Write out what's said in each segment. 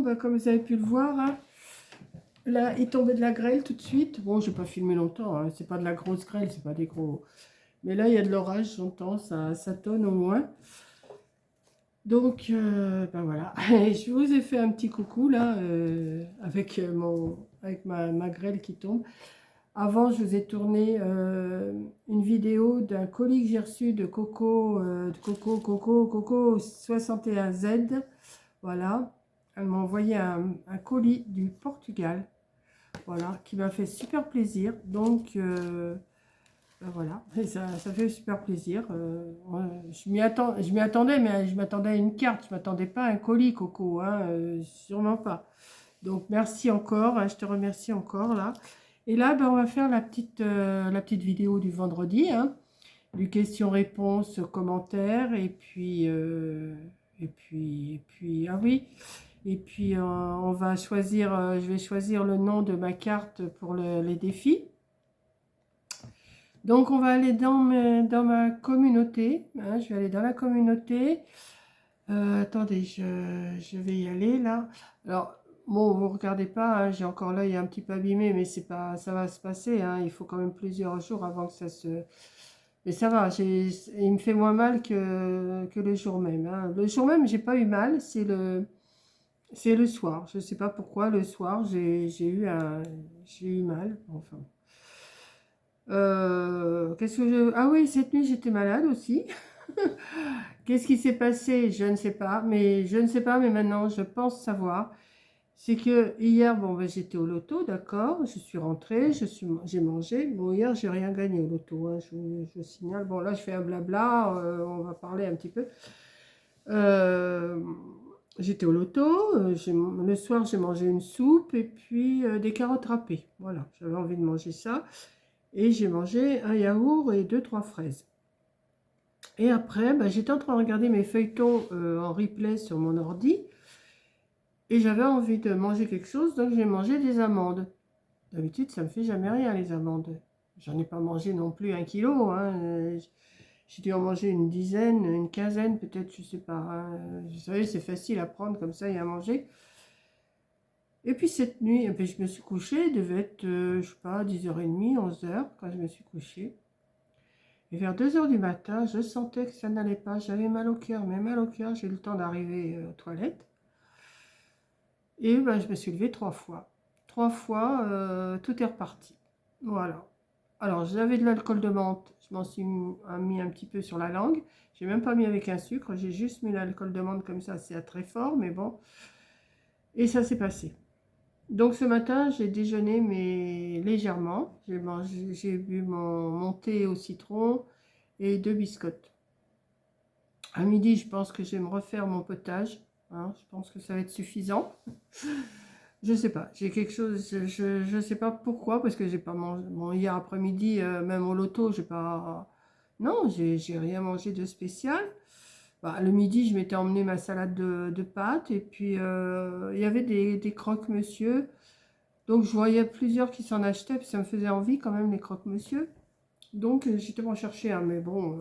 bah, comme vous avez pu le voir, hein, là, il tombait de la grêle tout de suite. Bon, j'ai pas filmé longtemps, hein, c'est pas de la grosse grêle, c'est pas des gros... Mais là, il y a de l'orage, j'entends, ça tonne au moins. Donc, ben voilà, je vous ai fait un petit coucou, là, avec, avec ma grêle qui tombe. Avant, je vous ai tourné une vidéo d'un colis que j'ai reçu de Coco 61Z. Voilà, elle m'a envoyé un colis du Portugal, voilà, qui m'a fait super plaisir. Donc, ben voilà, et ça fait super plaisir. Ouais, je m'y attendais, mais je m'attendais à une carte, je m'attendais pas à un colis, Coco, hein, sûrement pas. Donc, merci encore, hein, je te remercie encore, là. Et là, ben, on va faire la petite vidéo du vendredi, hein, du question-réponse, commentaire, ah oui, et puis on va choisir, je vais choisir le nom de ma carte pour les défis. Donc on va aller dans ma communauté, hein, je vais aller dans la communauté. Attendez, je vais y aller là. Alors, bon, vous regardez pas, hein, j'ai encore l'œil un petit peu abîmé, mais c'est pas, ça va se passer, hein, il faut quand même plusieurs jours avant que ça se... Mais ça va, il me fait moins mal que le jour même, hein. Le jour même, j'ai pas eu mal, c'est le soir. Je sais pas pourquoi, le soir, j'ai eu mal, enfin... qu'est-ce que je... Ah oui, cette nuit, j'étais malade aussi. Qu'est-ce qui s'est passé? Je ne sais pas, mais maintenant je pense savoir. C'est que hier, bon, ben, j'étais au loto, d'accord, je suis rentrée, j'ai mangé. Bon, hier, j'ai rien gagné au loto, hein, je signale. Bon, là, je fais un blabla, on va parler un petit peu. Euh, J'étais au loto, le soir, j'ai mangé une soupe et puis des carottes râpées. Voilà, j'avais envie de manger ça. Et j'ai mangé un yaourt et deux, trois fraises. Et après, bah, j'étais en train de regarder mes feuilletons en replay sur mon ordi. Et j'avais envie de manger quelque chose, donc j'ai mangé des amandes. D'habitude, ça me fait jamais rien, les amandes. J'en ai pas mangé non plus 1 kilo, hein. J'ai dû en manger une dizaine, une quinzaine, peut-être, je sais pas, hein. Vous savez, c'est facile à prendre comme ça et à manger. Et puis cette nuit, eh bien, je me suis couchée, il devait être, je sais pas, 10h30, 11h, quand je me suis couchée. Et vers 2h du matin, je sentais que ça n'allait pas. J'avais mal au cœur, mais mal au cœur, j'ai eu le temps d'arriver aux toilettes. Et ben, je me suis levée 3 fois. 3 fois, tout est reparti. Voilà. Alors, j'avais de l'alcool de menthe. Je m'en suis mis un petit peu sur la langue. J'ai même pas mis avec un sucre. J'ai juste mis l'alcool de menthe comme ça. C'est très fort, mais bon. Et ça s'est passé. Donc, ce matin, j'ai déjeuné, mais légèrement. J'ai bu mon thé au citron et 2 biscottes. À midi, je pense que je vais me refaire mon potage, hein, je pense que ça va être suffisant. Je sais pas, j'ai quelque chose, je sais pas pourquoi, parce que j'ai pas mangé. Bon, hier après-midi, même au loto, j'ai pas. Non, j'ai rien mangé de spécial. Bah, le midi, je m'étais emmené ma salade de pâtes, et puis il y avait des croque-monsieur. Donc je voyais plusieurs qui s'en achetaient, puis ça me faisait envie quand même, les croque-monsieur. Donc j'étais en chercher un, mais bon,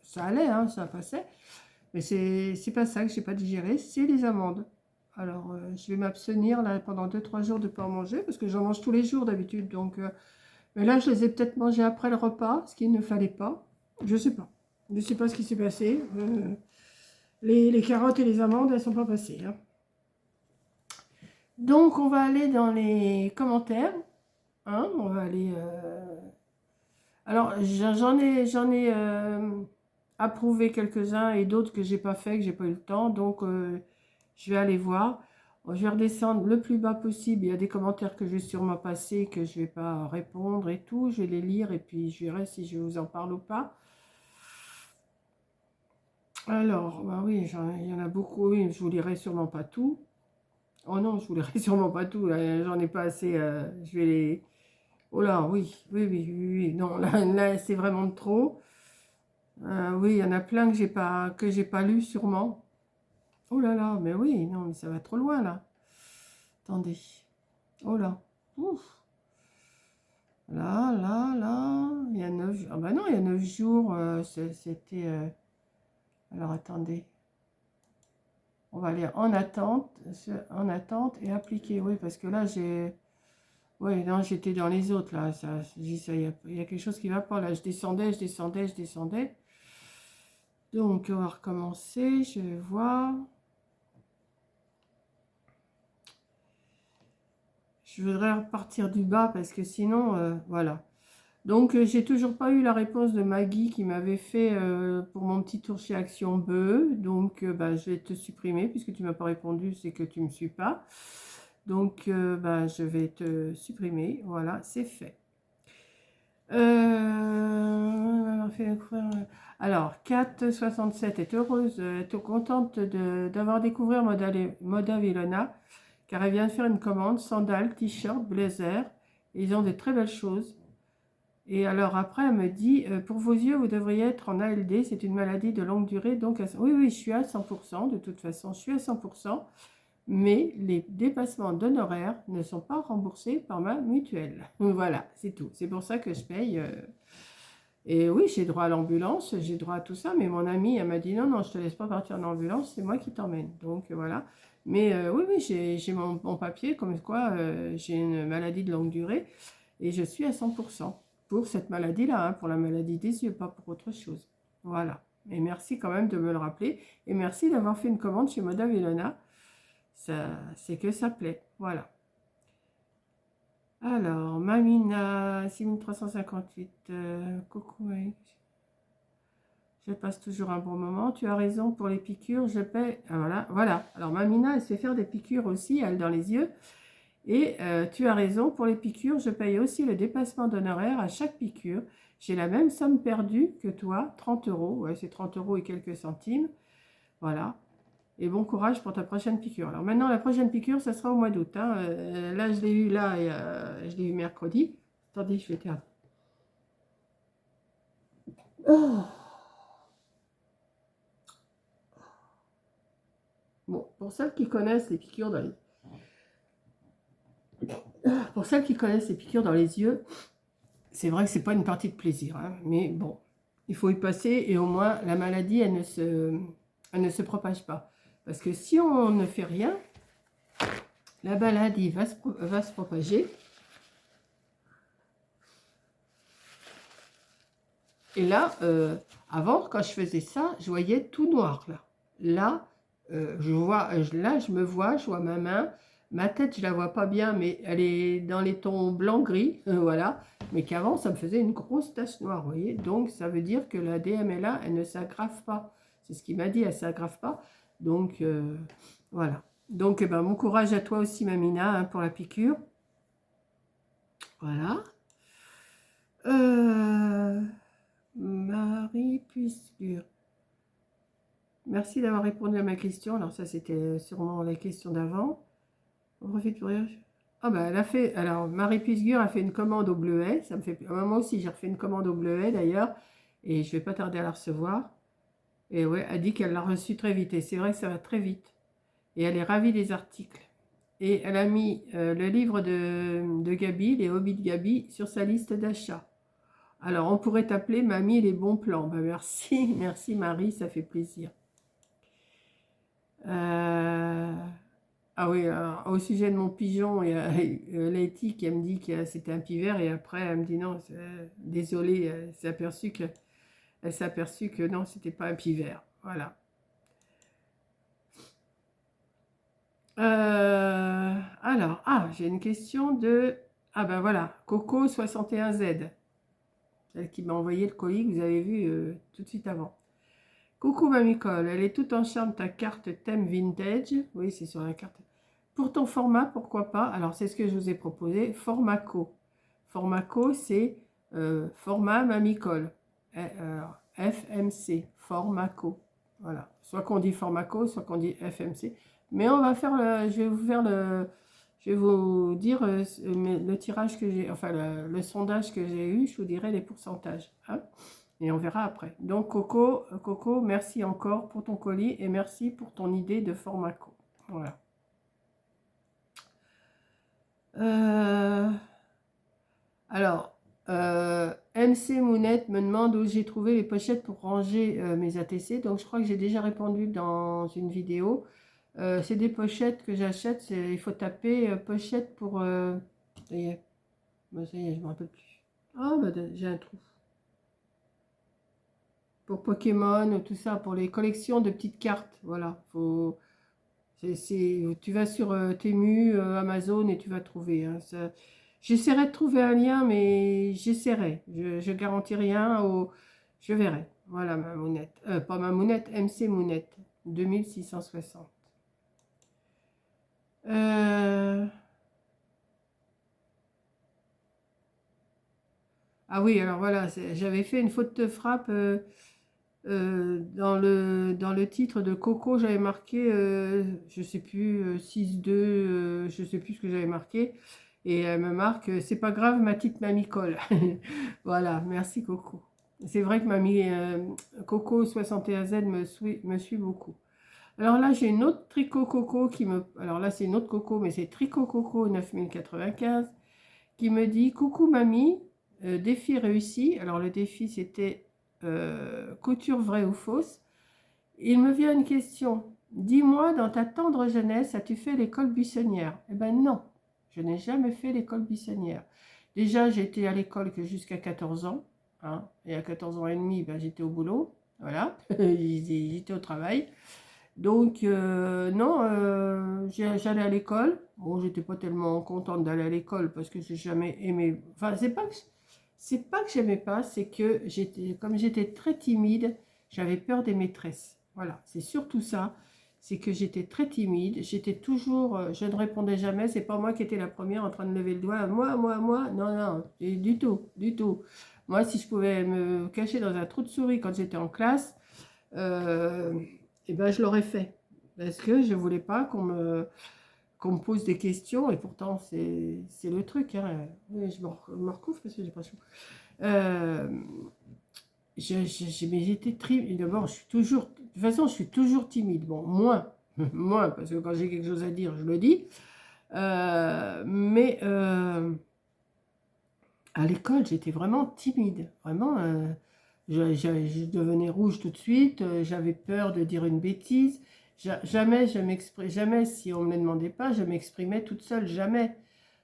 ça allait, hein, ça passait. Mais c'est pas ça que j'ai pas digéré, c'est les amandes. Alors, je vais m'abstenir là pendant 2 3 jours de ne pas en manger parce que j'en mange tous les jours d'habitude. Donc, mais là, je les ai peut-être mangés après le repas, ce qu'il ne fallait pas. Je sais pas. Je sais pas ce qui s'est passé. Les carottes et les amandes, elles sont pas passées, hein. Donc, on va aller dans les commentaires, hein. On va aller. Alors, j'en ai approuvé quelques-uns et d'autres que j'ai pas fait, que j'ai pas eu le temps. Donc, je vais aller voir. Je vais redescendre le plus bas possible. Il y a des commentaires que je vais sûrement passer, que je vais pas répondre et tout. Je vais les lire et puis je verrai si je vous en parle ou pas. Alors, bah oui, il y en a beaucoup. Oui, je vous lirai sûrement pas tout. Oh non, je vous lirai sûrement pas tout. J'en ai pas assez. Je vais les... Oh là, oui, oui, oui, oui, oui. Non, là c'est vraiment trop. Oui, il y en a plein que j'ai pas lu sûrement. Oh là là, mais oui, non, mais ça va trop loin là. Attendez. Oh là. Ouf. Là. Il y a 9 jours. Ah bah non, il y a 9 jours. C'était. Alors attendez. On va aller en attente et appliquer. Oui, parce que là, j'ai... Oui, non, j'étais dans les autres, là. Ça, il y a quelque chose qui va pas. Là, je descendais, je descendais, je descendais. Donc, on va recommencer. Je vais voir. Je voudrais repartir du bas parce que sinon, voilà. Donc, j'ai toujours pas eu la réponse de Maggie qui m'avait fait pour mon petit tour chez Action Beu. Donc, bah, je vais te supprimer puisque tu m'as pas répondu, c'est que tu me suis pas. Donc, bah, je vais te supprimer. Voilà, c'est fait. Alors, 4,67 est heureuse, est contente d'avoir découvert Moda Villona, car elle vient de faire une commande, sandales, t-shirt, blazer. Ils ont de très belles choses. Et alors après, elle me dit, pour vos yeux, vous devriez être en ALD, c'est une maladie de longue durée. Donc, oui, oui, je suis à 100%, de toute façon, je suis à 100%, mais les dépassements d'honoraires ne sont pas remboursés par ma mutuelle. Voilà, c'est tout. C'est pour ça que je paye. Et oui, j'ai droit à l'ambulance, j'ai droit à tout ça, mais mon amie, elle m'a dit, non, non, je te laisse pas partir en ambulance, c'est moi qui t'emmène. Donc, voilà. Mais oui, oui, j'ai mon papier, comme quoi j'ai une maladie de longue durée, et je suis à 100% pour cette maladie-là, hein, pour la maladie des yeux, pas pour autre chose. Voilà. Et merci quand même de me le rappeler. Et merci d'avoir fait une commande chez Madame Elona. Ça, c'est que ça plaît. Voilà. Alors, Mamina, 6358. Coucou, oui. Je passe toujours un bon moment. Tu as raison pour les piqûres. Je paie. Ah, voilà, voilà. Alors, Mamina, elle se fait faire des piqûres aussi, elle, dans les yeux. Et tu as raison, pour les piqûres, je paye aussi le dépassement d'honoraires à chaque piqûre. J'ai la même somme perdue que toi, 30 euros. Ouais, c'est 30 euros et quelques centimes. Voilà. Et bon courage pour ta prochaine piqûre. Alors maintenant, la prochaine piqûre, ça sera au mois d'août. Hein. Là, je l'ai eu là, et, je l'ai eu mercredi. Attendez, je vais faire. Oh. Bon, pour celles qui connaissent les piqûres dans les... Pour celles qui connaissent les piqûres dans les yeux, c'est vrai que c'est pas une partie de plaisir, hein, mais bon, il faut y passer et au moins la maladie, elle ne se propage pas. Parce que si on ne fait rien, la maladie va se propager. Et là, avant, quand je faisais ça, je voyais tout noir, là. Là, je me vois, je vois ma main. Ma tête, je la vois pas bien, mais elle est dans les tons blanc-gris, voilà. Mais qu'avant, ça me faisait une grosse tache noire, vous voyez. Donc, ça veut dire que la DMLA, elle ne s'aggrave pas. C'est ce qu'il m'a dit, elle ne s'aggrave pas. Donc, voilà. Donc, ben, bon courage à toi aussi, Mamina, hein, pour la piqûre. Voilà. Marie Puiscure. Merci d'avoir répondu à ma question. Alors ça, c'était sûrement la question d'avant. On refait pour rien. Ah bah elle a fait. Alors Marie Puisgur a fait une commande au Bleuet. Ça me fait. Moi aussi, j'ai refait une commande au Bleuet d'ailleurs, et je vais pas tarder à la recevoir. Et ouais, elle dit qu'elle l'a reçue très vite. Et c'est vrai que ça va très vite. Et elle est ravie des articles. Et elle a mis le livre de Gabi, les hobbies de Gabi, sur sa liste d'achat. Alors on pourrait t'appeler Mamie les bons plans. Bah merci, merci Marie, ça fait plaisir. Ah oui, alors, au sujet de mon pigeon, il y a Letty qui me dit que c'était un pivert et après elle me dit non, désolée, elle s'est aperçue que non, c'était pas un pivert. Voilà. Alors, j'ai une question de... Ah ben voilà, Coco61Z, celle qui m'a envoyé le colis que vous avez vu tout de suite avant. Coucou Mamie Cole, elle est toute en charme ta carte thème vintage. Oui, c'est sur la carte. Pour ton format, pourquoi pas? Alors, c'est ce que je vous ai proposé, Formaco. Formaco, c'est format Mamie Cole. FMC, Formaco. Voilà. Soit qu'on dit Formaco, soit qu'on dit FMC. Mais on va faire je vais vous faire je vais vous dire le tirage que j'ai, enfin le sondage que j'ai eu, je vous dirai les pourcentages. Hein, et on verra après. Donc Coco, merci encore pour ton colis et merci pour ton idée de Formaco. Voilà. Alors, MC Mounette me demande où j'ai trouvé les pochettes pour ranger mes ATC. Donc, je crois que j'ai déjà répondu dans une vidéo. C'est des pochettes que j'achète. Il faut taper pochette pour... ça y est, ça y est, je me rappelle plus. Ah, bah, j'ai un trou. Pour Pokémon, tout ça, pour les collections de petites cartes. Voilà, faut... tu vas sur Temu, Amazon et tu vas trouver. Hein, j'essaierai de trouver un lien, mais j'essaierai. Je garantis rien. Je verrai. Voilà ma mounette. Pas ma mounette, MC Mounette. 2660. Ah oui, alors voilà, j'avais fait une faute de frappe dans le titre de Coco, j'avais marqué, je sais plus, 6-2, je sais plus ce que j'avais marqué. Et elle me marque, c'est pas grave, ma petite mamie colle. Voilà, merci Coco. C'est vrai que mamie Coco 61Z me suit beaucoup. Alors là, j'ai une autre tricot Coco qui me... Alors là, c'est une autre Coco, mais c'est Tricot Coco 9095 qui me dit: coucou mamie, défi réussi. Alors le défi, c'était couture vraie ou fausse. Il me vient une question. Dis-moi, dans ta tendre jeunesse, as-tu fait l'école buissonnière? Eh ben non, je n'ai jamais fait l'école buissonnière. Déjà, j'étais à l'école que jusqu'à 14 ans. Hein, et à 14 ans et demi, ben, j'étais au boulot. Voilà, j'étais au travail. Donc, non, j'allais à l'école. Bon, j'étais pas tellement contente d'aller à l'école parce que j'ai jamais aimé. Enfin, c'est pas que j'aimais pas, c'est que comme j'étais très timide, j'avais peur des maîtresses. Voilà, c'est surtout ça. C'est que j'étais très timide. J'étais toujours, je ne répondais jamais. C'est pas moi qui étais la première en train de lever le doigt. Moi. Non, non, du tout, du tout. Moi, si je pouvais me cacher dans un trou de souris quand j'étais en classe, euh, eh ben, je l'aurais fait. Parce que je voulais pas qu'on me pose des questions, et pourtant, c'est le truc. Hein. Oui, je me recouvre parce que j'ai pas chaud. Euh, mais j'étais très... D'abord, je suis toujours... De toute façon, je suis toujours timide. Bon, moins. Moins, parce que quand j'ai quelque chose à dire, je le dis. Mais à l'école, j'étais vraiment timide. Vraiment, je devenais rouge tout de suite. J'avais peur de dire une bêtise. Jamais, si on ne me le demandait pas, je m'exprimais toute seule, jamais.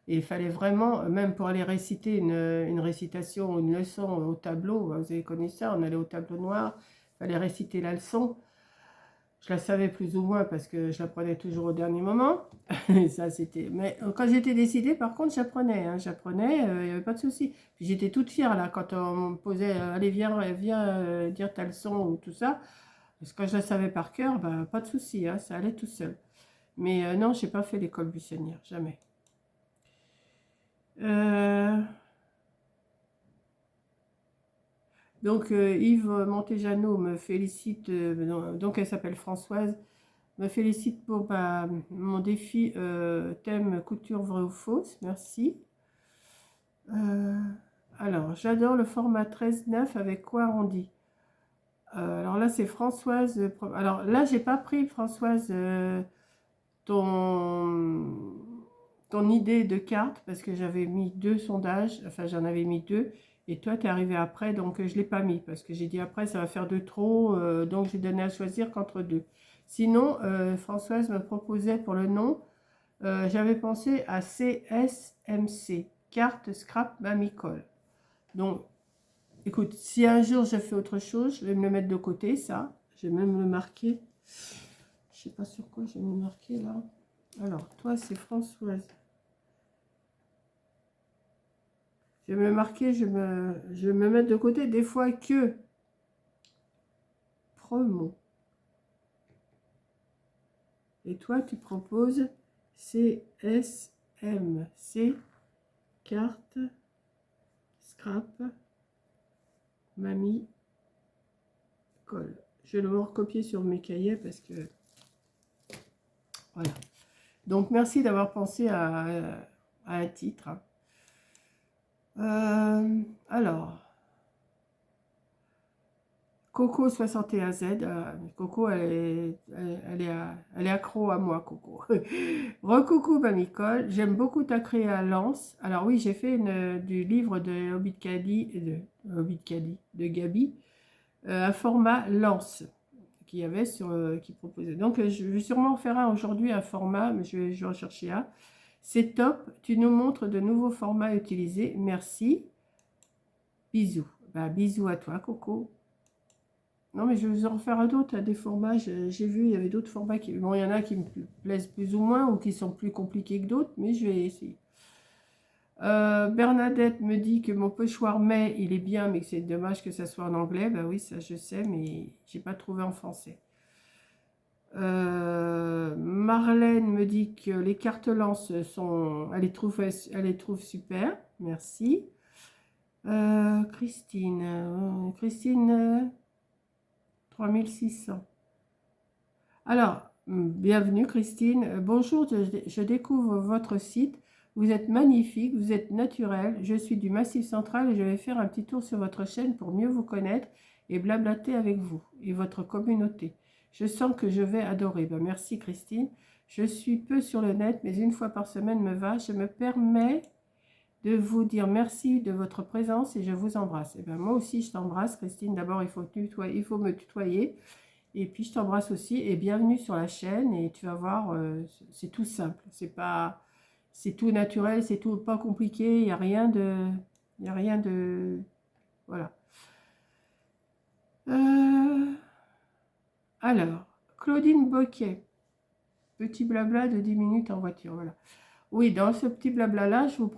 Et il fallait vraiment, même pour aller réciter une récitation ou une leçon au tableau, vous avez connu ça, on allait au tableau noir, il fallait réciter la leçon. Je la savais plus ou moins parce que je la prenais toujours au dernier moment. Ça, c'était... Mais quand j'étais décidée, par contre, j'apprenais. Hein, j'apprenais, il n'y avait pas de souci. Puis j'étais toute fière là quand on me posait, allez, viens dire ta leçon ou tout ça. Parce que quand je la savais par cœur, bah, pas de souci, hein, ça allait tout seul. Mais non, je n'ai pas fait l'école buissonnière, jamais. Donc Yves Montejano me félicite, donc elle s'appelle Françoise, me félicite pour mon défi thème couture vraie ou fausse, merci. Alors, j'adore le format 13-9 avec quoi arrondi. Alors là, c'est Françoise. Alors là, j'ai pas pris, Françoise, ton, ton idée de carte parce que j'avais mis 2 sondages, enfin j'en avais mis 2 et toi tu es arrivé après donc je l'ai pas mis parce que j'ai dit après ça va faire de trop donc j'ai donné à choisir qu'entre 2. Sinon Françoise me proposait pour le nom, j'avais pensé à CSMC, carte scrap mamicole. Donc écoute, si un jour je fais autre chose, je vais me le mettre de côté ça, je vais même le marquer. Je sais pas sur quoi je vais me marquer là. Alors, toi, c'est Françoise. Je vais me le marquer, je vais me mettre de côté des fois que promo. Et toi, tu proposes CSMC, carte, scrap, mamie, colle. Je vais le recopier sur mes cahiers parce que... Voilà. Donc, merci d'avoir pensé à un titre. Alors... Coco 61Z, Coco, elle est accro à moi, Coco. Recoucou, Mamicole, j'aime beaucoup ta créance. Alors oui, j'ai fait du livre de Hobbit Caddy, de Gabi, un format lance, qu'il y avait qui proposait. Donc, je vais sûrement faire un aujourd'hui, un format, mais je vais en chercher un. C'est top, tu nous montres de nouveaux formats à utiliser. Merci. Bisous. Bah, bisous à toi, Coco. Non, mais je vais vous en refaire d'autres, des formats. J'ai vu, il y avait d'autres formats qui... Bon, il y en a qui me plaisent plus ou moins, ou qui sont plus compliqués que d'autres, mais je vais essayer. Bernadette me dit que mon pochoir mai, il est bien, mais que c'est dommage que ça soit en anglais. Bah oui, ça je sais, mais j'ai pas trouvé en français. Marlène me dit que les cartes lances sont... Elle les trouve super. Merci. Christine, 3600. Alors, bienvenue Christine. Bonjour, je découvre votre site. Vous êtes magnifique, vous êtes naturel. Je suis du Massif Central et je vais faire un petit tour sur votre chaîne pour mieux vous connaître et blablater avec vous et votre communauté. Je sens que je vais adorer. Ben, merci Christine. Je suis peu sur le net, mais une fois par semaine me va. Je me permets de vous dire merci de votre présence et je vous embrasse. Et ben, moi aussi, je t'embrasse Christine. D'abord, il faut me tutoyer. Et puis, je t'embrasse aussi et bienvenue sur la chaîne. Et tu vas voir, c'est tout simple. C'est tout naturel, c'est tout pas compliqué. Il n'y a rien de... Il n'y a rien de... Voilà. Alors, Claudine Boquet. Petit blabla de 10 minutes en voiture. Voilà. Oui, dans ce petit blabla-là, je vous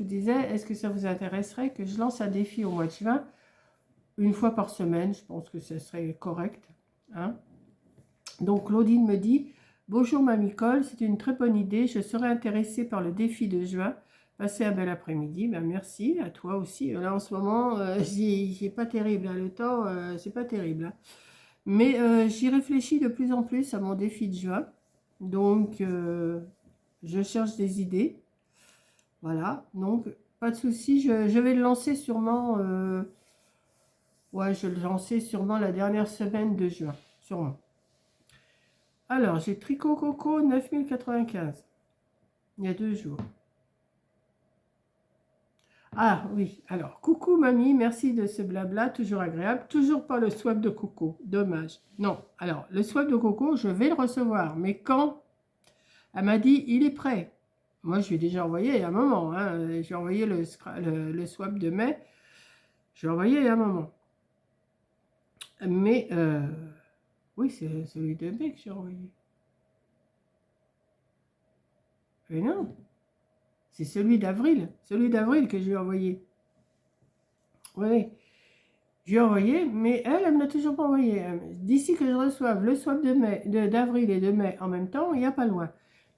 disais, est-ce que ça vous intéresserait que je lance un défi au mois de juin, une fois par semaine? Je pense que ce serait correct. Hein. Donc, Claudine me dit, bonjour Mamie Cole, c'est une très bonne idée. Je serais intéressée par le défi de juin. Passez un bel après-midi. Ben, merci à toi aussi. Là, en ce moment, c'est pas terrible. Hein. Le temps, c'est pas terrible. Hein. Mais j'y réfléchis de plus en plus à mon défi de juin. Donc, je cherche des idées. Voilà. Donc, pas de souci. Je vais le lancer sûrement. Ouais, je vais le lancer sûrement la dernière semaine de juin. Sûrement. Alors, j'ai Tricot Coco 9095. Il y a 2 jours. Ah oui, alors, coucou mamie, merci de ce blabla, toujours agréable. Toujours pas le swap de coco, dommage. Non, alors, le swap de coco, je vais le recevoir. Mais quand? Elle m'a dit, il est prêt. Moi, je lui ai déjà envoyé il y a un moment. Hein. J'ai envoyé le swap de mai. Je l'ai envoyé il y a un moment. Mais, oui, c'est celui de mai que j'ai envoyé. Mais non, c'est celui d'avril. Celui d'avril que je lui ai envoyé. Oui, je lui ai envoyé, mais elle ne me l'a toujours pas envoyé. D'ici que je reçoive le swap d'avril et de mai en même temps, il n'y a pas loin.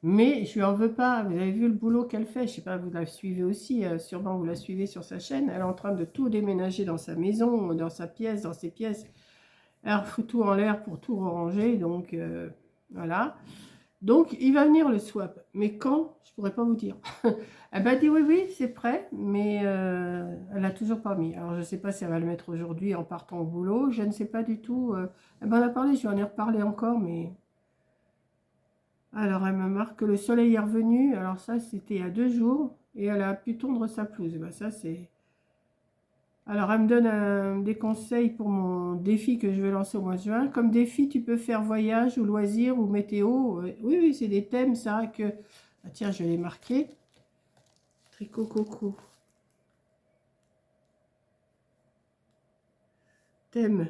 Mais je lui en veux pas. Vous avez vu le boulot qu'elle fait. Je sais pas, vous la suivez aussi. Sûrement, vous la suivez sur sa chaîne. Elle est en train de tout déménager dans sa maison, dans sa pièce, dans ses pièces. Elle fout tout en l'air pour tout ranger. Donc, voilà. Donc, il va venir le swap. Mais quand? Je pourrais pas vous dire. Elle m'a dit oui, oui, c'est prêt. Mais elle n'a toujours pas mis. Alors, je ne sais pas si elle va le mettre aujourd'hui en partant au boulot. Je ne sais pas du tout. Elle m'en a parlé. Je lui en ai reparlé encore, mais... Alors, elle me marque que le soleil est revenu. Alors ça, c'était il y a 2 jours. Et elle a pu tondre sa pelouse. Ben, ça, c'est... Alors, elle me donne des conseils pour mon défi que je vais lancer au mois de juin. Comme défi, tu peux faire voyage ou loisir ou météo. Oui, oui, c'est des thèmes, ça, que... Ah, tiens, je vais les marquer. Tricot coco. Thème.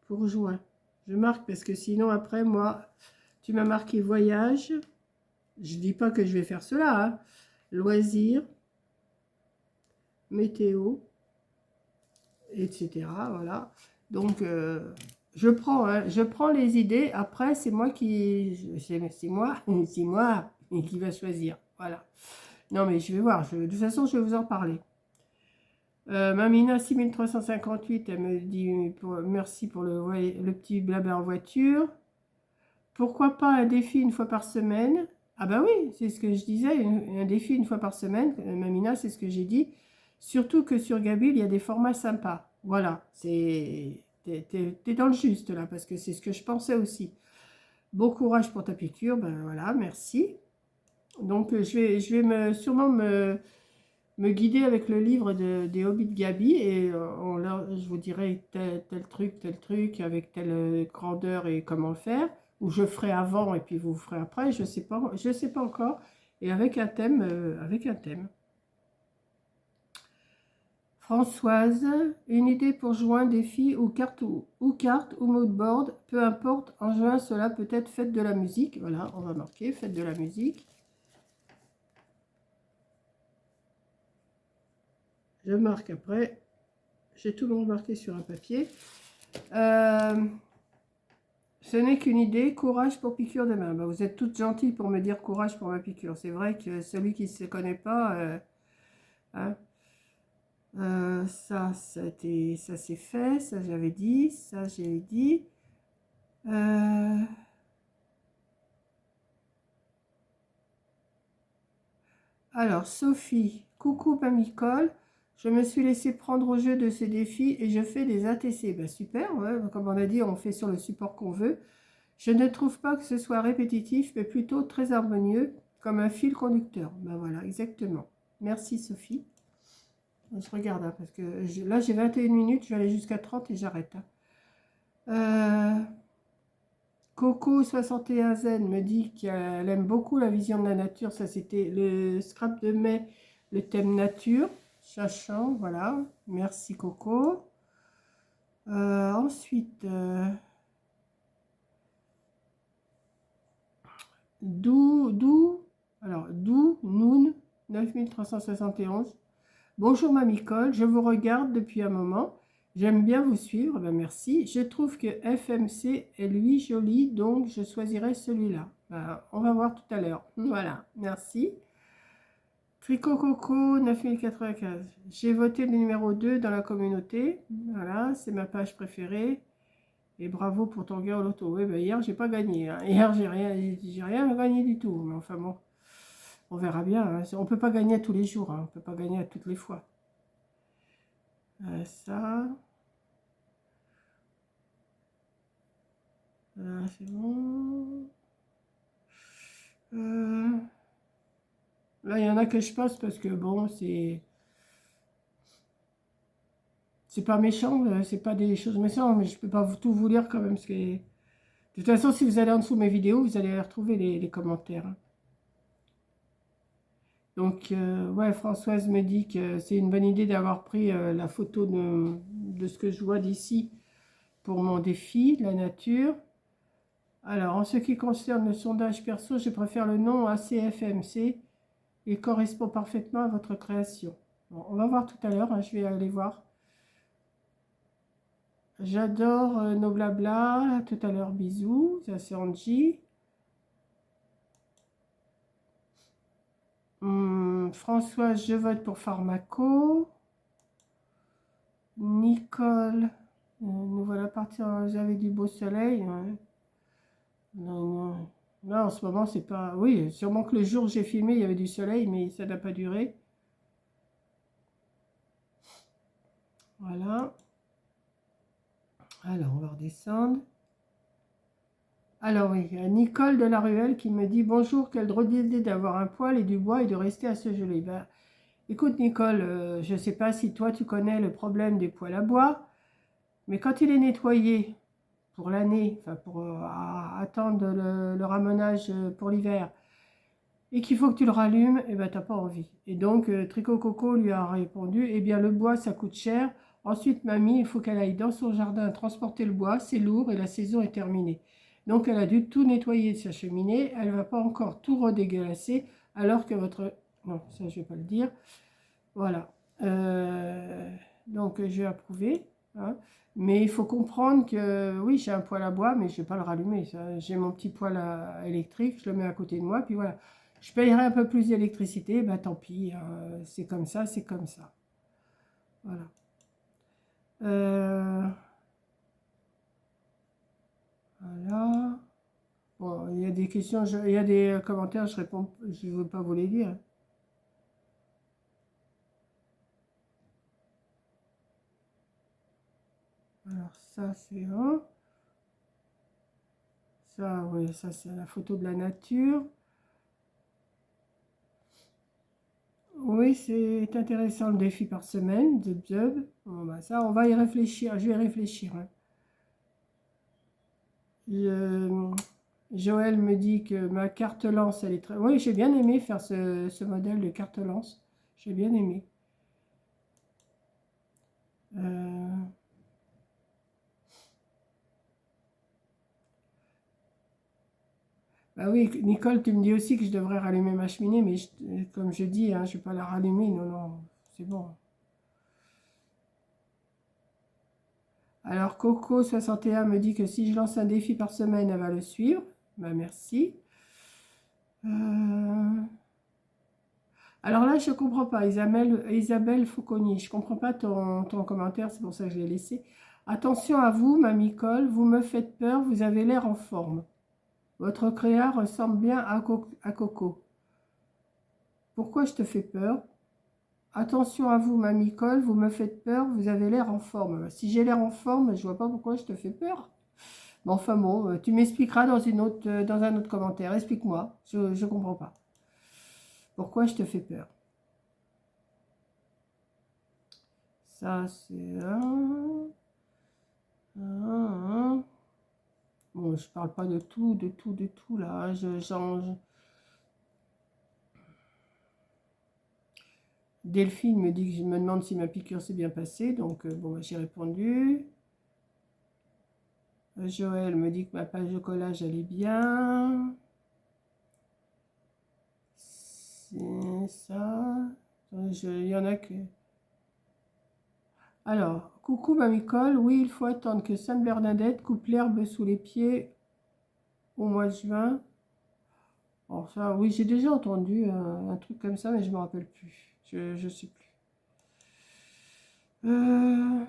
Pour juin. Je marque parce que sinon, après, moi, tu m'as marqué voyage. Je ne dis pas que je vais faire cela. Hein. Loisir. Météo, etc. Voilà. Donc, je prends les idées. Après, c'est moi c'est moi qui va choisir. Voilà. Non, mais je vais voir. De toute façon, je vais vous en parler. Mamina 6358, elle me dit merci pour le petit blabla en voiture. Pourquoi pas un défi une fois par semaine? Ah bah oui, c'est ce que je disais, un défi une fois par semaine. Mamina, c'est ce que j'ai dit. Surtout que sur Gabil, il y a des formats sympas. Voilà, t'es dans le juste là, parce que c'est ce que je pensais aussi. Bon courage pour ta piqûre, ben voilà, merci. Donc je vais sûrement me guider avec le livre des Hobbits Gabi et je vous dirai tel truc, avec telle grandeur et comment le faire, ou je ferai avant et puis vous ferez après, je sais pas encore, et avec un thème, Françoise, une idée pour joint défi ou carte ou mood board, peu importe, en juin cela peut être fête de la musique, voilà, on va marquer fête de la musique. Je marque après, j'ai tout marqué sur un papier. Ce n'est qu'une idée, courage pour piqûre de main. Ben, vous êtes toutes gentilles pour me dire courage pour ma piqûre. C'est vrai que celui qui ne se connaît pas, hein, ça c'est fait, ça j'avais dit, ça j'ai dit. Alors, Sophie, coucou Pamicole, je me suis laissée prendre au jeu de ces défis et je fais des ATC. Ben, super, ouais, comme on a dit, on fait sur le support qu'on veut. Je ne trouve pas que ce soit répétitif, mais plutôt très harmonieux, comme un fil conducteur. Ben voilà, exactement. Merci Sophie. Je regarde, hein, parce que là j'ai 21 minutes, je vais aller jusqu'à 30 et j'arrête. Coco 61 Zen me dit qu'elle aime beaucoup la vision de la nature. Ça c'était le scrap de mai, le thème nature. Chachant, voilà. Merci Coco. Ensuite, Noun 9371. Bonjour Mamicole, je vous regarde depuis un moment. J'aime bien vous suivre, ben merci. Je trouve que FMC est lui joli, donc je choisirai celui-là. Ben, on va voir tout à l'heure. Voilà, merci. Tricot Coco 9095. J'ai voté le numéro 2 dans la communauté. Voilà, c'est ma page préférée. Et bravo pour ton gain au loto. Oui, ben hier, j'ai pas gagné, hein. Hier, j'ai rien gagné du tout. Mais enfin bon, on verra bien, hein. On peut pas gagner tous les jours, hein. On peut pas gagner à toutes les fois. Ça. C'est bon. Là, il y en a que je passe parce que bon, c'est pas méchant, c'est pas des choses méchantes, mais je peux pas tout vous lire quand même. Parce que, de toute façon, si vous allez en dessous de mes vidéos, vous allez retrouver les commentaires, hein. Donc, ouais, Françoise me dit que c'est une bonne idée d'avoir pris la photo de ce que je vois d'ici pour mon défi, la nature. Alors, en ce qui concerne le sondage perso, je préfère le nom ACFMC. Il correspond parfaitement à votre création. Bon, on va voir tout à l'heure, hein, je vais aller voir. J'adore nos blabla. Tout à l'heure, bisous. Ça, c'est Angie. Françoise, je vote pour Pharmaco. Nicole, nous voilà partis. J'avais du beau soleil. Ouais. Non, là, en ce moment, c'est pas. Oui, sûrement que le jour où j'ai filmé, il y avait du soleil, mais ça n'a pas duré. Voilà. Alors, on va redescendre. Alors oui, Nicole de la Ruelle qui me dit bonjour, quelle drôle d'idée d'avoir un poêle et du bois et de rester à se geler. Ben, écoute Nicole, je ne sais pas si toi tu connais le problème des poêles à bois, mais quand il est nettoyé pour l'année, enfin pour attendre le ramenage pour l'hiver, et qu'il faut que tu le rallumes, et ben t'as pas envie. Et donc Tricot Coco lui a répondu, eh bien le bois ça coûte cher. Ensuite mamie, il faut qu'elle aille dans son jardin transporter le bois, c'est lourd et la saison est terminée. Donc elle a dû tout nettoyer de sa cheminée, elle ne va pas encore tout redégueulasser, alors que votre... Non, ça je vais pas le dire. Voilà. Donc je vais approuver, hein. Mais il faut comprendre que oui, j'ai un poêle à bois, mais je ne vais pas le rallumer. J'ai mon petit poêle électrique, je le mets à côté de moi, puis voilà. Je payerai un peu plus d'électricité, bah tant pis, hein, c'est comme ça, c'est comme ça. Voilà. Voilà. Bon, il y a des questions, il y a des commentaires, je réponds, je ne veux pas vous les dire. Alors ça, c'est un. Ça, oui, ça, c'est la photo de la nature. Oui, c'est intéressant le défi par semaine, Zub Zub. Bon, bah, ça, on va y réfléchir, je vais réfléchir, hein. Joël me dit que ma carte lance, elle est très... Oui, j'ai bien aimé faire ce modèle de carte lance. J'ai bien aimé. Euh, Bah oui, Nicole, tu me dis aussi que je devrais rallumer ma cheminée, mais comme je dis, hein, je ne vais pas la rallumer. Non, non, c'est bon. Alors, Coco61 me dit que si je lance un défi par semaine, elle va le suivre. Bah, merci. Euh, Alors là, je ne comprends pas. Isabelle Fauconnier, je ne comprends pas ton commentaire, c'est pour ça que je l'ai laissé. Attention à vous, mamie Cole, vous me faites peur, vous avez l'air en forme. Votre créa ressemble bien à Coco. Pourquoi je te fais peur? Attention à vous, mamie Cole, vous me faites peur, vous avez l'air en forme. Si j'ai l'air en forme, je vois pas pourquoi je te fais peur. Mais enfin bon, tu m'expliqueras dans un autre commentaire. Explique-moi, je ne comprends pas. Pourquoi je te fais peur? Ça, c'est un. Bon, je parle pas de tout là. Delphine me dit que je me demande si ma piqûre s'est bien passée, donc bon, bah, j'ai répondu. Joël me dit que ma page de collage allait bien. C'est ça. Il y en a que. Alors, coucou mamie Cole, oui, il faut attendre que Sainte Bernadette coupe l'herbe sous les pieds au mois de juin. Alors ça, oui, j'ai déjà entendu un truc comme ça, mais je me rappelle plus. Je sais plus. Euh,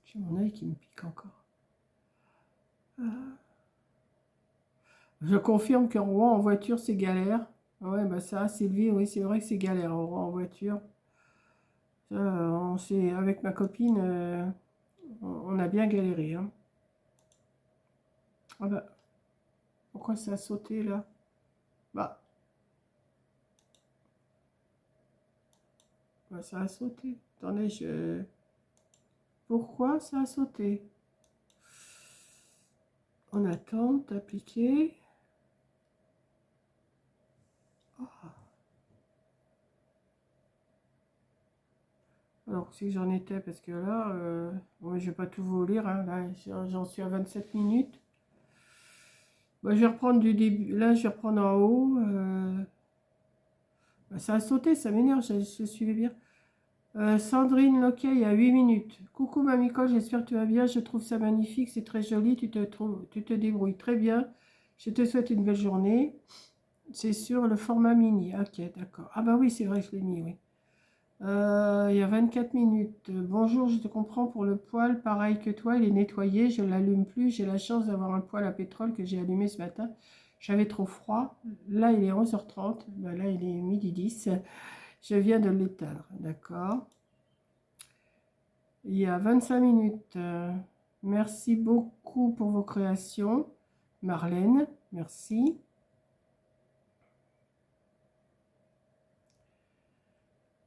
J'ai mon œil qui me pique encore. Je confirme que Rouen en voiture, c'est galère. Ouais, bah ça, Sylvie, oui, c'est vrai que c'est galère Rouen en voiture. Avec ma copine, on a bien galéré, hein. Ah bah, pourquoi ça a sauté là? Bah, ça a sauté. Attendez, Pourquoi ça a sauté? On attend d'appliquer. Alors, c'est que j'en étais, parce que là, bon, je vais pas tout vous lire, hein, là, j'en suis à 27 minutes. Bon, je vais reprendre du début. Là, je vais reprendre en haut. Ça a sauté, ça m'énerve, je suivais bien. Sandrine Loquet, il y a 8 minutes. Coucou mamie Cole, j'espère que tu vas bien. Je trouve ça magnifique, c'est très joli. Tu te débrouilles très bien. Je te souhaite une belle journée. C'est sur le format mini. Ok, d'accord. Ah bah oui, c'est vrai que je l'ai mis, oui. Il y a 24 minutes. Bonjour, je te comprends pour le poêle. Pareil que toi, il est nettoyé. Je ne l'allume plus. J'ai la chance d'avoir un poêle à pétrole que j'ai allumé ce matin. J'avais trop froid. Là, il est 11h30. Ben là, il est midi 10. Je viens de l'éteindre. D'accord. Il y a 25 minutes. Merci beaucoup pour vos créations. Marlène, merci.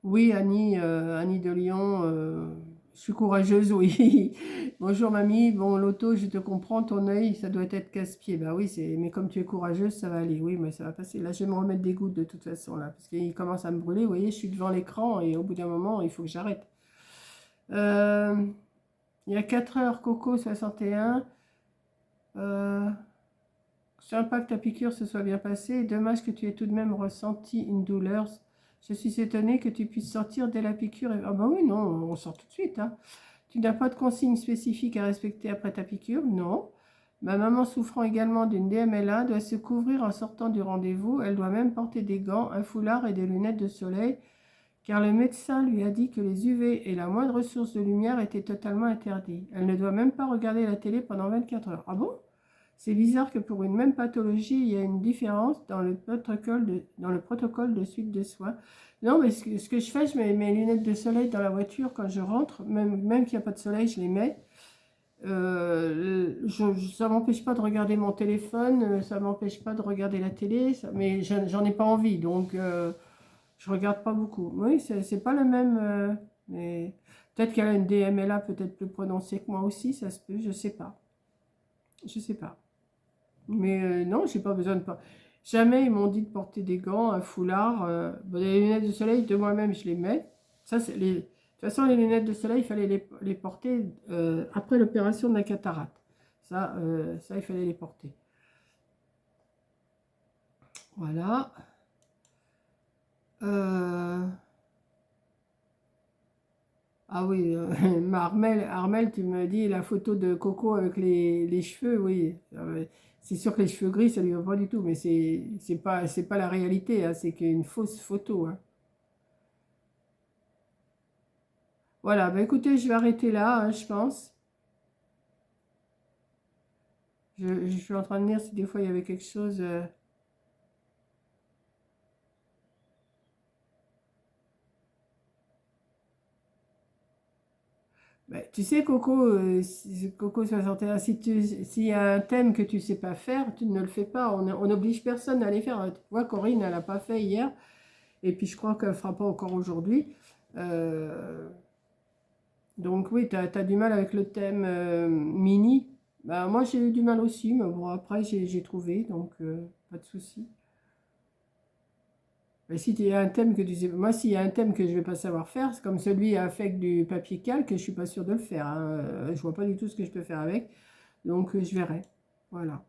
Oui, Annie de Lyon, je suis courageuse, oui. Bonjour mamie, bon l'auto, je te comprends, ton œil, ça doit être casse-pied. Bah oui, mais comme tu es courageuse, ça va aller, oui, mais ça va passer. Là, je vais me remettre des gouttes de toute façon, là, parce qu'il commence à me brûler, vous voyez, je suis devant l'écran et au bout d'un moment, il faut que j'arrête. Il y a 4 heures, Coco 61. Sympa que ta piqûre se soit bien passée. Dommage que tu aies tout de même ressenti une douleur. Je suis étonnée que tu puisses sortir dès la piqûre. Ah bah oui, non, on sort tout de suite, hein. Tu n'as pas de consignes spécifiques à respecter après ta piqûre? Non. Ma maman souffrant également d'une DMLA doit se couvrir en sortant du rendez-vous. Elle doit même porter des gants, un foulard et des lunettes de soleil, car le médecin lui a dit que les UV et la moindre source de lumière étaient totalement interdits. Elle ne doit même pas regarder la télé pendant 24 heures. Ah bon? C'est bizarre que pour une même pathologie, il y a une différence dans le protocole de suite de soins. Non, mais ce que je fais, je mets mes lunettes de soleil dans la voiture quand je rentre, même qu'il n'y a pas de soleil, je les mets. Ça m'empêche pas de regarder mon téléphone, ça m'empêche pas de regarder la télé, mais j'en ai pas envie, donc je regarde pas beaucoup. Oui, c'est pas le même, mais peut-être qu'elle a une DMLA peut-être plus prononcée que moi aussi, ça se peut, je sais pas. Je sais pas. Mais non, j'ai pas besoin de pas. Jamais ils m'ont dit de porter des gants, un foulard. Bon, les lunettes de soleil, de moi-même, je les mets. Ça, c'est les... De toute façon, les lunettes de soleil, il fallait les porter après l'opération de la cataracte. Ça, il fallait les porter. Voilà. Ah oui, Armel, tu me dis la photo de Coco avec les cheveux, oui. C'est sûr que les cheveux gris, ça lui va pas du tout, mais c'est pas la réalité, hein, c'est qu'une fausse photo, hein. Voilà, bah écoutez, je vais arrêter là, hein, je pense. Je suis en train de lire si des fois il y avait quelque chose. Bah, tu sais, Coco, Coco 61, s'il y a un thème que tu sais pas faire, tu ne le fais pas. On n'oblige personne à aller faire. Tu vois, Corinne, elle n'a pas fait hier. Et puis je crois qu'elle ne fera pas encore aujourd'hui. Euh, donc oui, tu as du mal avec le thème mini. Bah, moi j'ai eu du mal aussi, mais bon après j'ai trouvé, donc pas de souci. Mais si il y a un thème que tu sais, moi s'il y a un thème que je vais pas savoir faire, c'est comme celui avec du papier calque, je suis pas sûre de le faire, hein. Je vois pas du tout ce que je peux faire avec, donc je verrai. Voilà.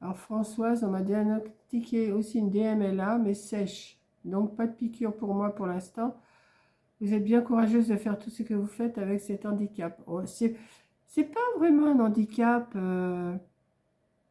Alors Françoise, on m'a diagnostiqué aussi une DMLA, mais sèche. Donc pas de piqûre pour moi pour l'instant. Vous êtes bien courageuse de faire tout ce que vous faites avec cet handicap. Oh, c'est pas vraiment un handicap.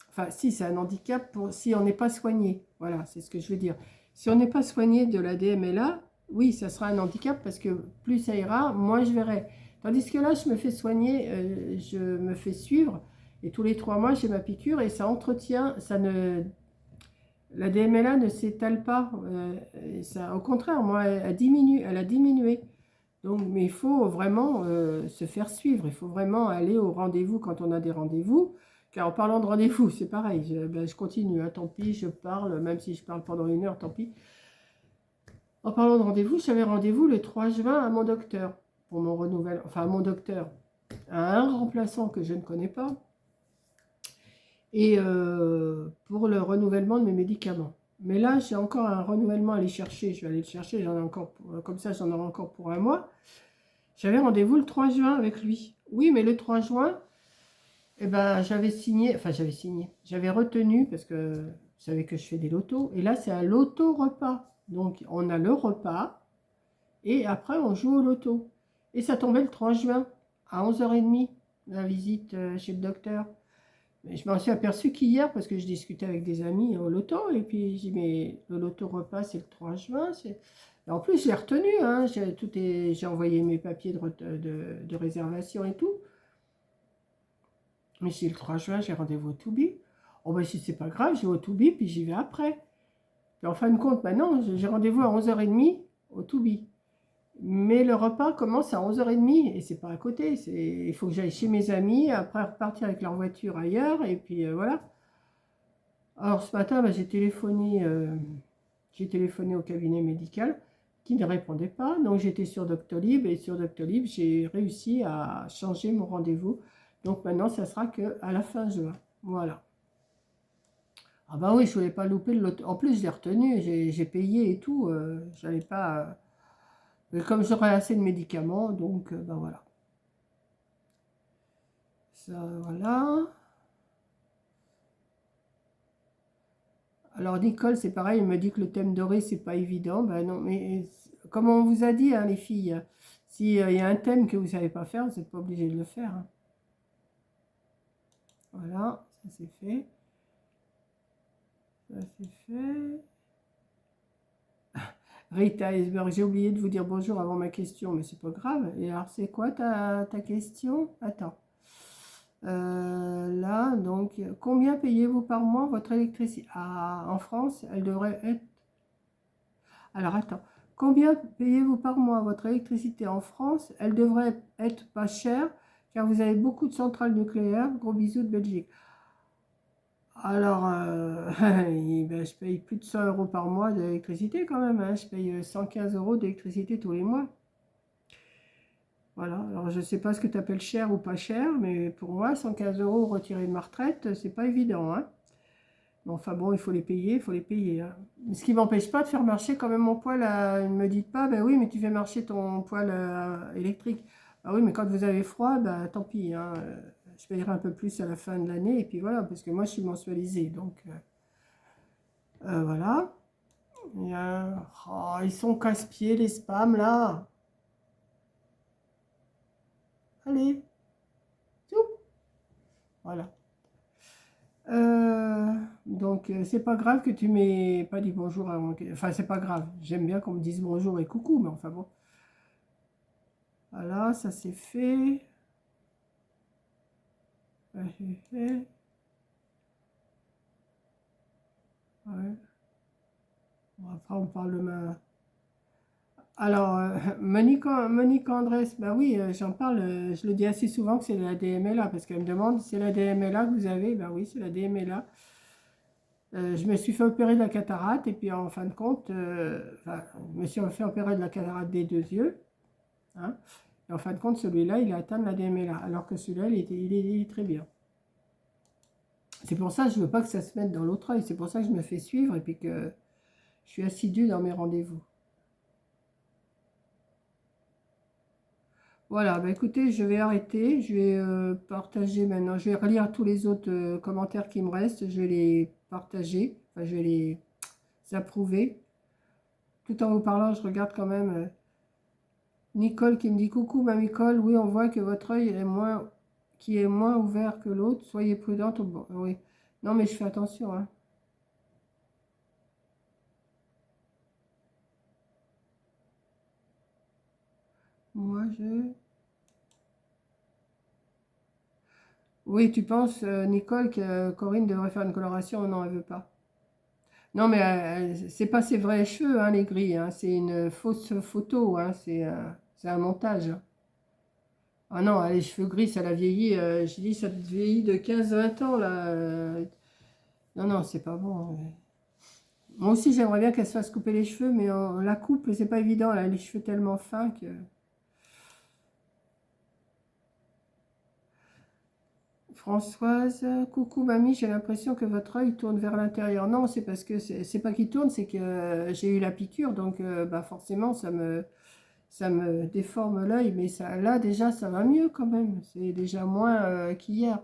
Enfin, si, c'est un handicap pour, si on n'est pas soigné. Voilà, c'est ce que je veux dire. Si on n'est pas soigné de la DMLA, oui, ça sera un handicap parce que plus ça ira, moins je verrai. Tandis que là, je me fais soigner, je me fais suivre et tous les 3 mois, j'ai ma piqûre et ça entretient, ça ne, la DMLA ne s'étale pas. Ça, au contraire, moi, elle a diminué. Donc, mais il faut vraiment se faire suivre. Il faut vraiment aller au rendez-vous quand on a des rendez-vous. Car en parlant de rendez-vous, c'est pareil. Je continue, hein, tant pis, je parle, même si je parle pendant 1 heure, tant pis. En parlant de rendez-vous, j'avais rendez-vous le 3 juin à mon docteur pour mon renouvellement. Enfin, à mon docteur, à un remplaçant que je ne connais pas. Et pour le renouvellement de mes médicaments. Mais là, j'ai encore un renouvellement à aller chercher. Je vais aller le chercher, j'en ai encore comme ça, j'en aurai encore pour un mois. J'avais rendez-vous le 3 juin avec lui. Oui, mais le 3 juin, eh ben, j'avais retenu, parce que vous savez que je fais des lotos, et là, c'est un loto-repas. Donc, on a le repas, et après, on joue au loto. Et ça tombait le 3 juin, à 11h30, la visite chez le docteur. Mais je m'en suis aperçu qu'hier, parce que je discutais avec des amis au loto, et puis j'ai dit, mais le loto repas, c'est le 3 juin. Et en plus, j'ai retenu, hein, j'ai envoyé mes papiers de réservation et tout. Mais si le 3 juin, j'ai rendez-vous au Toubi. Oh ben si c'est pas grave, je vais au Toubi, puis j'y vais après. Puis en fin de compte, maintenant, j'ai rendez-vous à 11h30 au Toubi. Mais le repas commence à 11h30 et c'est pas à côté. Il faut que j'aille chez mes amis, après repartir avec leur voiture ailleurs, et puis voilà. Alors ce matin, bah, j'ai téléphoné au cabinet médical qui ne répondait pas. Donc j'étais sur Doctolib et sur Doctolib, j'ai réussi à changer mon rendez-vous. Donc maintenant, ça sera qu'à la fin juin. Voilà. Ah bah oui, je voulais pas louper le lot. En plus, je l'ai retenu, j'ai payé et tout. J'allais pas. Mais comme j'aurais assez de médicaments, donc bah voilà. Ça, voilà. Alors Nicole, c'est pareil, elle me dit que le thème doré, c'est pas évident. Ben non, mais comme on vous a dit, hein, les filles, s'il y a un thème que vous savez pas faire, vous n'êtes pas obligé de le faire, hein. Voilà, ça c'est fait. Ça c'est fait. Rita Iceberg, j'ai oublié de vous dire bonjour avant ma question, mais c'est pas grave. Et alors, c'est quoi ta question? Attends. Là, donc, combien payez-vous par mois votre électricité? Ah, en France, elle devrait être... Alors, attends. Combien payez-vous par mois votre électricité en France? Elle devrait être pas chère, car vous avez beaucoup de centrales nucléaires. Gros bisous de Belgique. Alors, ben, je paye plus de 100 euros par mois d'électricité quand même, hein. Je paye 115 euros d'électricité tous les mois. Voilà, alors je ne sais pas ce que tu appelles cher ou pas cher, mais pour moi, 115 euros retirés de ma retraite, c'est pas évident, hein. Mais enfin bon, il faut les payer, il faut les payer, hein. Ce qui ne m'empêche pas de faire marcher quand même mon poêle. Ne me dites pas, ben oui, mais tu fais marcher ton poêle électrique. Ah oui, mais quand vous avez froid, ben tant pis, hein. Je payerai un peu plus à la fin de l'année, et puis voilà, parce que moi je suis mensualisée, donc voilà. Oh, ils sont casse-pieds les spams là. Allez, tout. Voilà. Donc, c'est pas grave que tu m'aies pas dit bonjour avant Enfin, c'est pas grave. J'aime bien qu'on me dise bonjour et coucou, mais enfin bon. Voilà, ça c'est fait. Ça c'est fait. Ouais. Bon, après, on parle de ma... Alors, Monique Andrés, bah oui, j'en parle. Je le dis assez souvent que c'est la DMLA, parce qu'elle me demande si c'est la DMLA que vous avez. Ben oui, c'est la DMLA. Je me suis fait opérer de la cataracte, et puis en fin de compte, enfin, je me suis fait opérer de la cataracte des deux yeux, hein. Et en fin de compte, celui-là, il a atteint la DMLA, alors que celui-là, il est très bien. C'est pour ça que je ne veux pas que ça se mette dans l'autre œil. C'est pour ça que je me fais suivre et puis que je suis assidue dans mes rendez-vous. Voilà, bah écoutez, je vais arrêter. Je vais partager maintenant. Je vais relire tous les autres commentaires qui me restent. Je vais les partager. Enfin, je vais les approuver. Tout en vous parlant, je regarde quand même Nicole qui me dit coucou, ma Nicole. Oui, on voit que votre œil est moins ouvert que l'autre. Soyez prudente. Bon, oui. Non, mais je fais attention, hein. Moi, je... Oui, tu penses, Nicole, que Corinne devrait faire une coloration? Non, elle veut pas. Non, mais c'est pas ses vrais cheveux, hein, les gris, hein. C'est une fausse photo, hein. C'est un montage. Ah non, les cheveux gris, ça l'a vieilli. J'ai dit, ça te vieillit de 15 20 ans, là. Non, non, c'est pas bon. Moi aussi, j'aimerais bien qu'elle se fasse couper les cheveux, mais la coupe, c'est pas évident. Elle a les cheveux tellement fins que... Françoise, coucou mamie, j'ai l'impression que votre œil tourne vers l'intérieur. Non, c'est parce que c'est pas qu'il tourne, c'est que j'ai eu la piqûre, donc bah forcément ça me déforme l'œil, mais ça, là déjà ça va mieux quand même, c'est déjà moins qu'hier.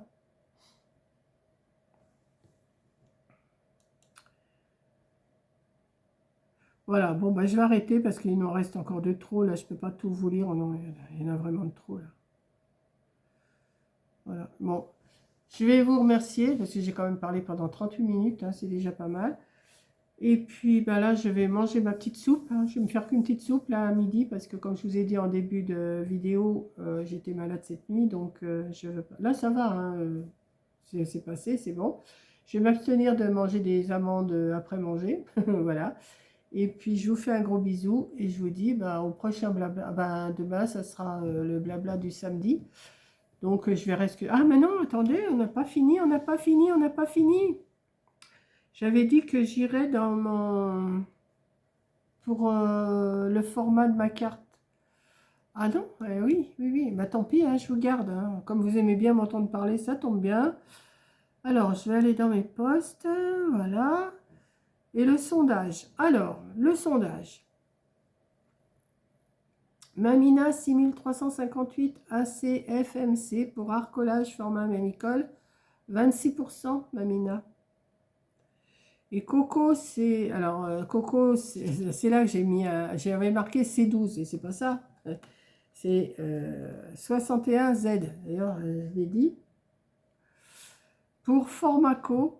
Voilà, bon bah je vais arrêter parce qu'il m'en reste encore de trop, là je peux pas tout vous lire, non, il y en a vraiment de trop là. Voilà, bon, je vais vous remercier parce que j'ai quand même parlé pendant 38 minutes, hein, c'est déjà pas mal. Et puis bah là, je vais manger ma petite soupe, hein. Je vais me faire qu'une petite soupe là à midi parce que comme je vous ai dit en début de vidéo, j'étais malade cette nuit. Donc là, ça va, hein, c'est passé, c'est bon. Je vais m'abstenir de manger des amandes après manger. Voilà. Et puis je vous fais un gros bisou et je vous dis bah, au prochain blabla. Bah, demain, ça sera le blabla du samedi. Donc je vais rester... Ah mais non, attendez, on n'a pas fini, on n'a pas fini, on n'a pas fini. J'avais dit que j'irais dans mon... pour le format de ma carte. Ah non, oui, oui, oui. Bah tant pis, hein, je vous garde, hein. Comme vous aimez bien m'entendre parler, ça tombe bien. Alors, je vais aller dans mes postes. Voilà. Et le sondage. Alors, le sondage. Mamina 6358 ACFMC pour arcolage format Mamicole. 26% Mamina. Et Coco, c'est... Alors, Coco, c'est là que j'ai mis... J'avais marqué C12, et c'est pas ça. C'est 61Z. D'ailleurs, je l'ai dit. Pour Formaco,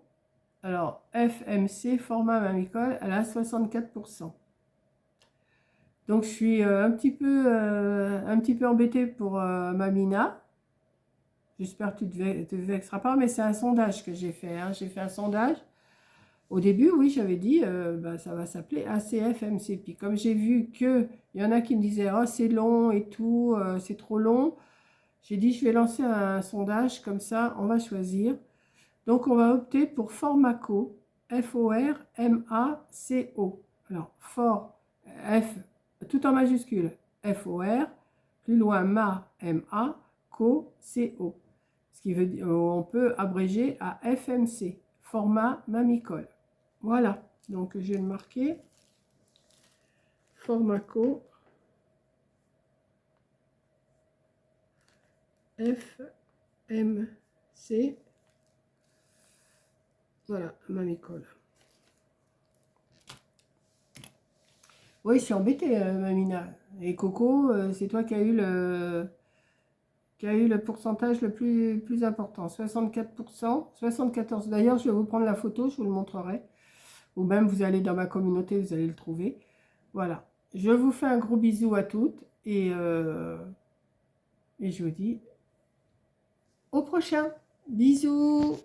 alors FMC, format mamicole, elle a 64%. Donc, je suis un petit peu embêtée pour Mamina. J'espère que tu te vexeras pas, mais c'est un sondage que j'ai fait. Hein. J'ai fait un sondage. Au début, oui, j'avais dit, bah, ça va s'appeler ACFMC. Puis comme j'ai vu qu'il y en a qui me disaient, oh, c'est long et tout, c'est trop long, j'ai dit, je vais lancer un sondage comme ça, on va choisir. Donc, on va opter pour Formaco, F-O-R-M-A-C-O. Alors, F, tout en majuscule, F-O-R, plus loin, MA, M-A, CO, C-O. Ce qui veut dire, on peut abréger à FMC, format mamicole. Voilà, donc je vais le marquer. Formaco, FMC, voilà, mamicole. Oui, je suis embêtée, Mamina. Et Coco, c'est toi qui as eu le pourcentage le plus important, 64%, 74. D'ailleurs, je vais vous prendre la photo, je vous le montrerai. Ou même, vous allez dans ma communauté, vous allez le trouver. Voilà. Je vous fais un gros bisou à toutes et je vous dis au prochain. Bisous.